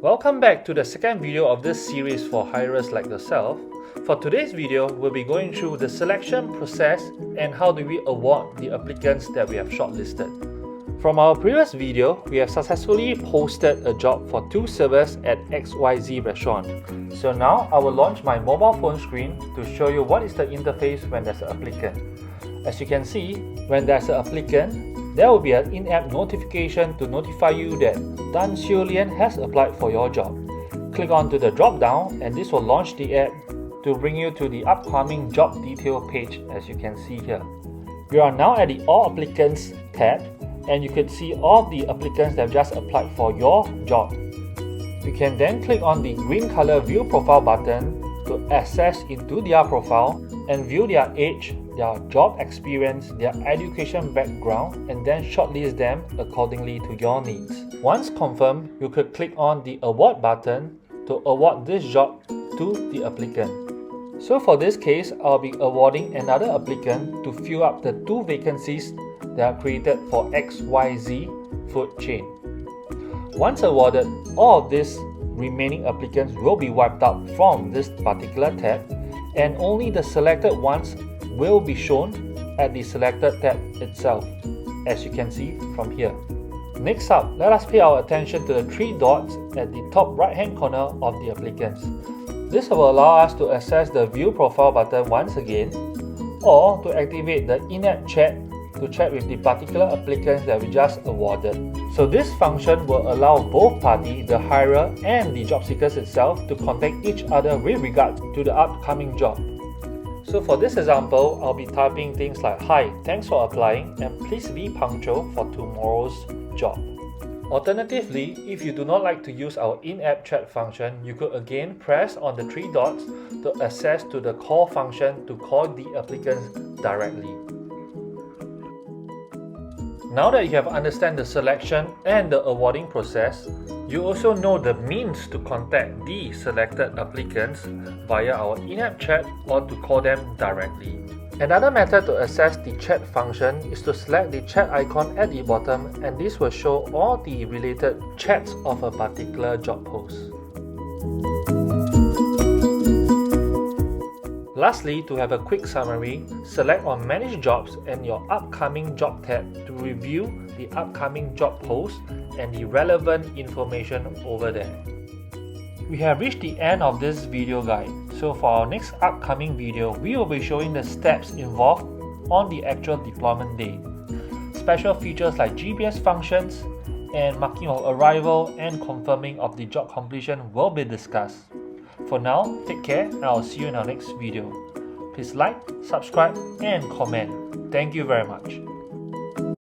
Welcome back to the second video of this series for hirers like yourself. For today's video, we'll be going through the selection process and how do we award the applicants that we have shortlisted. From our previous video, we have successfully posted a job for 2 servers at XYZ restaurant. So now I will launch my mobile phone screen to show you what is the interface when there's an applicant. As you can see, when there's an applicant, there will be an in-app notification to notify you that Dan Xiu Lian has applied for your job. Click onto the drop-down and this will launch the app to bring you to the upcoming job detail page, as you can see here. We are now at the All Applicants tab and you can see all the applicants that have just applied for your job. You can then click on the green color View Profile button to access into their profile and view their age, their job experience, their education background, and then shortlist them accordingly to your needs. Once confirmed, you could click on the Award button to award this job to the applicant. So for this case, I'll be awarding another applicant to fill up the 2 vacancies that are created for XYZ food chain. Once awarded, all of these remaining applicants will be wiped out from this particular tab, and only the selected ones will be shown at the selected tab itself, as you can see from here. Next up, let us pay our attention to the 3 dots at the top right hand corner of the applicants. This will allow us to access the View Profile button once again, or to activate the in-app chat to chat with the particular applicants that we just awarded. So this function will allow both parties, the hirer and the job seekers itself, to contact each other with regard to the upcoming job. So for this example, I'll be typing things like, "Hi, thanks for applying and please be punctual for tomorrow's job." Alternatively, if you do not like to use our in-app chat function, you could again press on the 3 dots to access to the call function to call the applicants directly. Now that you have understand the selection and the awarding process, you also know the means to contact the selected applicants via our in-app chat or to call them directly. Another method to access the chat function is to select the chat icon at the bottom, and this will show all the related chats of a particular job post. Lastly, to have a quick summary, select on Manage Jobs and your Upcoming Job tab to review the upcoming job post and the relevant information over there. We have reached the end of this video guide, so for our next upcoming video, we will be showing the steps involved on the actual deployment day. Special features like GPS functions and marking of arrival and confirming of the job completion will be discussed. For now, take care and I'll see you in our next video. Please like, subscribe and comment. Thank you very much.